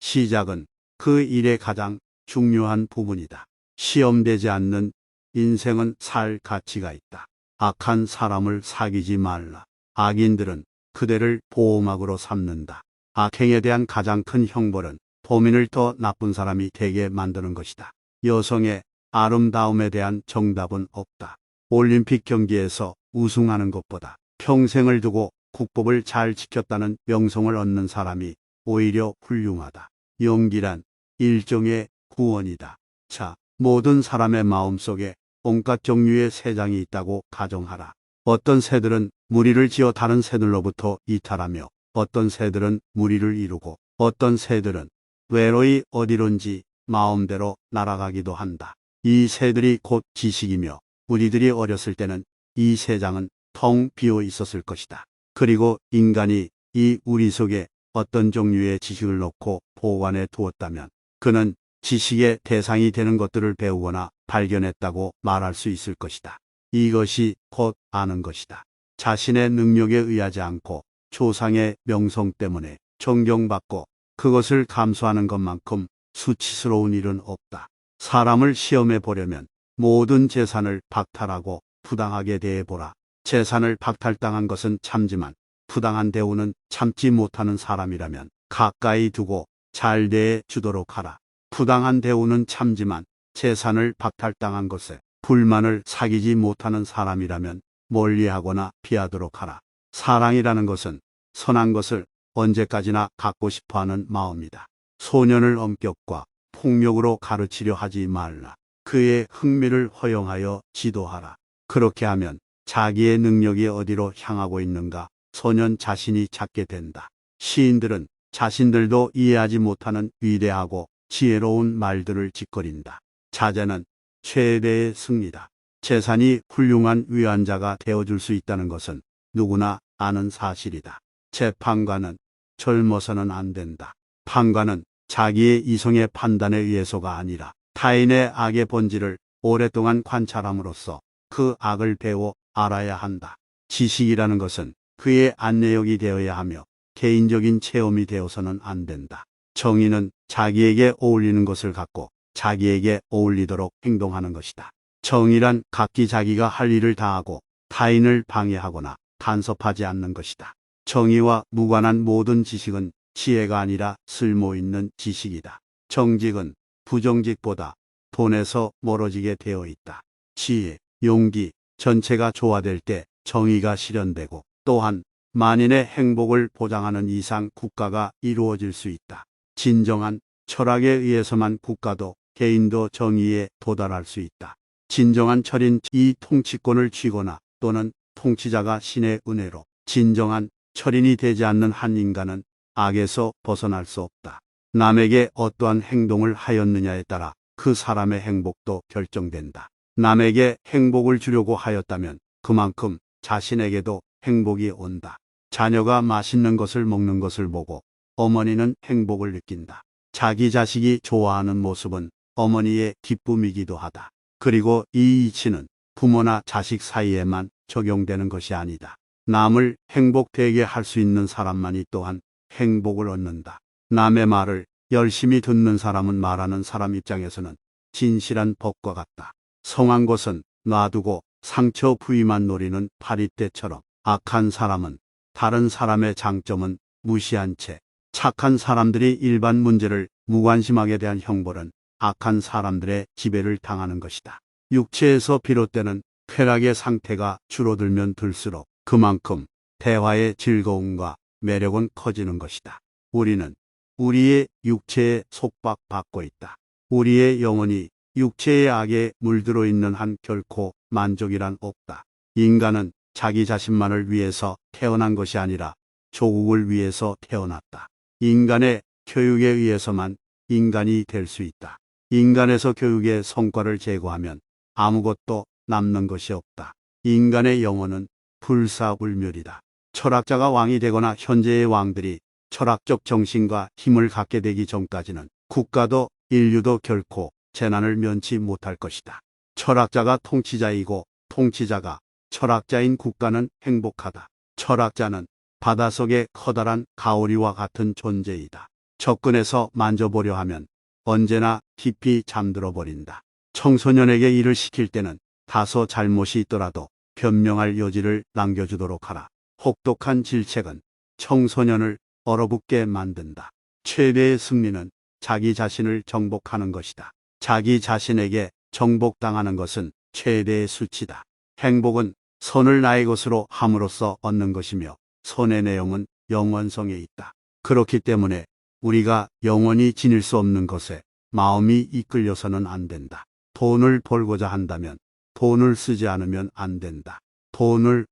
시작은 그 일의 가장 중요한 부분이다. 시험되지 않는 인생은 살 가치가 있다. 악한 사람을 사귀지 말라. 악인들은 그대를 보호막으로 삼는다. 악행에 대한 가장 큰 형벌은 범인을 더 나쁜 사람이 되게 만드는 것이다. 여성의 아름다움에 대한 정답은 없다. 올림픽 경기에서 우승하는 것보다 평생을 두고 국법을 잘 지켰다는 명성을 얻는 사람이 오히려 훌륭하다. 용기란 일종의 구원이다. 자, 모든 사람의 마음속에 온갖 종류의 새장이 있다고 가정하라. 어떤 새들은 무리를 지어 다른 새들로부터 이탈하며 어떤 새들은 무리를 이루고 어떤 새들은 외로이 어디론지 마음대로 날아가기도 한다. 이 새들이 곧 지식이며 우리들이 어렸을 때는 이 새장은 텅 비어 있었을 것이다. 그리고 인간이 이 우리 속에 어떤 종류의 지식을 넣고 보관해 두었다면 그는 지식의 대상이 되는 것들을 배우거나 발견했다고 말할 수 있을 것이다. 이것이 곧 아는 것이다. 자신의 능력에 의하지 않고 조상의 명성 때문에 존경받고 그것을 감수하는 것만큼 수치스러운 일은 없다. 사람을 시험해 보려면 모든 재산을 박탈하고 부당하게 대해보라. 재산을 박탈당한 것은 참지만 부당한 대우는 참지 못하는 사람이라면 가까이 두고 잘 대해 주도록 하라. 부당한 대우는 참지만 재산을 박탈당한 것에 불만을 사귀지 못하는 사람이라면 멀리하거나 피하도록 하라. 사랑이라는 것은 선한 것을 언제까지나 갖고 싶어하는 마음이다. 소년을 엄격과 폭력으로 가르치려 하지 말라. 그의 흥미를 허용하여 지도하라. 그렇게 하면 자기의 능력이 어디로 향하고 있는가 소년 자신이 찾게 된다. 시인들은 자신들도 이해하지 못하는 위대하고 지혜로운 말들을 짓거린다. 자제는 최대의 승리다. 재산이 훌륭한 위안자가 되어줄 수 있다는 것은 누구나 아는 사실이다. 재판관은 젊어서는 안 된다. 판관은 자기의 이성의 판단에 의해서가 아니라 타인의 악의 본질을 오랫동안 관찰함으로써 그 악을 배워 알아야 한다. 지식이라는 것은 그의 안내역이 되어야 하며 개인적인 체험이 되어서는 안 된다. 정의는 자기에게 어울리는 것을 갖고 자기에게 어울리도록 행동하는 것이다. 정의란 각기 자기가 할 일을 다하고 타인을 방해하거나 간섭하지 않는 것이다. 정의와 무관한 모든 지식은 지혜가 아니라 쓸모있는 지식이다. 정직은 부정직보다 돈에서 멀어지게 되어 있다. 지혜, 용기, 전체가 조화될 때 정의가 실현되고 또한 만인의 행복을 보장하는 이상 국가가 이루어질 수 있다. 진정한 철학에 의해서만 국가도 개인도 정의에 도달할 수 있다. 진정한 철인 이 통치권을 쥐거나 또는 통치자가 신의 은혜로 진정한 철인이 되지 않는 한 인간은 악에서 벗어날 수 없다. 남에게 어떠한 행동을 하였느냐에 따라 그 사람의 행복도 결정된다. 남에게 행복을 주려고 하였다면 그만큼 자신에게도 행복이 온다. 자녀가 맛있는 것을 먹는 것을 보고 어머니는 행복을 느낀다. 자기 자식이 좋아하는 모습은 어머니의 기쁨이기도 하다. 그리고 이 이치는 부모나 자식 사이에만 적용되는 것이 아니다. 남을 행복되게 할 수 있는 사람만이 또한 행복을 얻는다. 남의 말을 열심히 듣는 사람은 말하는 사람 입장에서는 진실한 법과 같다. 성한 것은 놔두고 상처 부위만 노리는 파리떼처럼 악한 사람은 다른 사람의 장점은 무시한 채 착한 사람들이 일반 문제를 무관심하게 대한 형벌은 악한 사람들의 지배를 당하는 것이다. 육체에서 비롯되는 쾌락의 상태가 줄어들면 들수록 그만큼 대화의 즐거움과 매력은 커지는 것이다. 우리는 우리의 육체에 속박받고 있다. 우리의 영혼이 육체의 악에 물들어 있는 한 결코 만족이란 없다. 인간은 자기 자신만을 위해서 태어난 것이 아니라 조국을 위해서 태어났다. 인간의 교육에 의해서만 인간이 될 수 있다. 인간에서 교육의 성과를 제거하면 아무것도 남는 것이 없다. 인간의 영혼은 불사불멸이다. 철학자가 왕이 되거나 현재의 왕들이 철학적 정신과 힘을 갖게 되기 전까지는 국가도 인류도 결코 재난을 면치 못할 것이다. 철학자가 통치자이고 통치자가 철학자인 국가는 행복하다. 철학자는 바닷속의 커다란 가오리와 같은 존재이다. 접근해서 만져보려 하면 언제나 깊이 잠들어 버린다. 청소년에게 일을 시킬 때는 다소 잘못이 있더라도 변명할 여지를 남겨주도록 하라. 혹독한 질책은 청소년을 얼어붙게 만든다. 최대의 승리는 자기 자신을 정복하는 것이다. 자기 자신에게 정복당하는 것은 최대의 수치다. 행복은 선을 나의 것으로 함으로써 얻는 것이며 선의 내용은 영원성에 있다. 그렇기 때문에 우리가 영원히 지닐 수 없는 것에 마음이 이끌려서는 안 된다. 돈을 벌고자 한다면 돈을 쓰지 않으면 안 된다. 돈을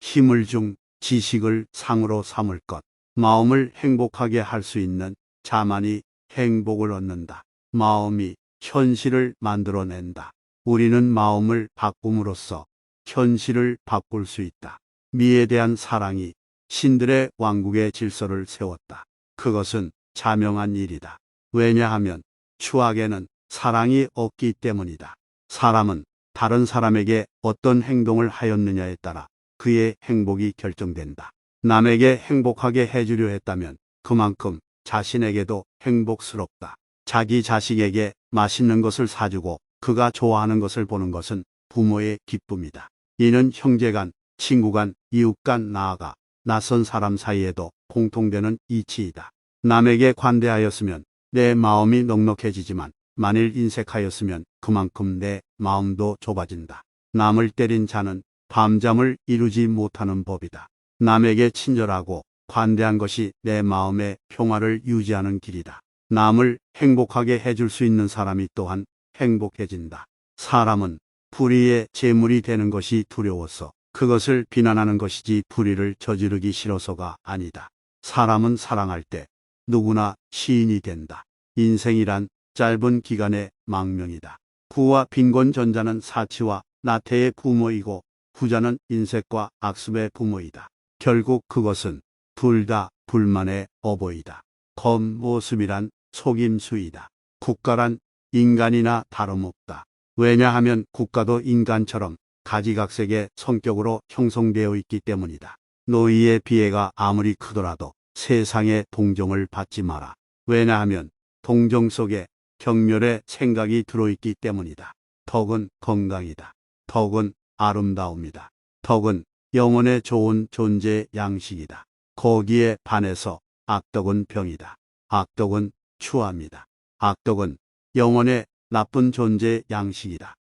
힘을 중, 지식을 상으로 삼을 것. 마음을 행복하게 할 수 있는 자만이 행복을 얻는다. 마음이 현실을 만들어낸다. 우리는 마음을 바꿈으로써 현실을 바꿀 수 있다. 미에 대한 사랑이 신들의 왕국의 질서를 세웠다. 그것은 자명한 일이다. 왜냐하면 추악에는 사랑이 없기 때문이다. 사람은 다른 사람에게 어떤 행동을 하였느냐에 따라 그의 행복이 결정된다. 남에게 행복하게 해주려 했다면 그만큼 자신에게도 행복스럽다. 자기 자식에게 맛있는 것을 사주고 그가 좋아하는 것을 보는 것은 부모의 기쁨이다. 이는 형제간, 친구간, 이웃간 나아가 낯선 사람 사이에도 공통되는 이치이다. 남에게 관대하였으면 내 마음이 넉넉해지지만 만일 인색하였으면 그만큼 내 마음도 좁아진다. 남을 때린 자는 밤잠을 이루지 못하는 법이다. 남에게 친절하고 관대한 것이 내 마음의 평화를 유지하는 길이다. 남을 행복하게 해줄 수 있는 사람이 또한 행복해진다. 사람은 불의의 제물이 되는 것이 두려워서 그것을 비난하는 것이지 불의를 저지르기 싫어서가 아니다. 사람은 사랑할 때 누구나 시인이 된다. 인생이란 짧은 기간의 망명이다. 부와 빈곤 전자는 사치와 나태의 부모이고 부자는 인색과 악습의 부모이다. 결국 그것은 둘 다 불만의 어버이다. 겉모습이란 속임수이다. 국가란 인간이나 다름없다. 왜냐하면 국가도 인간처럼 가지각색의 성격으로 형성되어 있기 때문이다. 노이의 비애가 아무리 크더라도 세상의 동정을 받지 마라. 왜냐하면 동정 속에 경멸의 생각이 들어있기 때문이다. 덕은 건강이다. 덕은 아름다움이다. 덕은 영혼에 좋은 존재의 양식이다. 거기에 반해서 악덕은 병이다. 악덕은 추함이다. 악덕은 영혼의 나쁜 존재의 양식이다.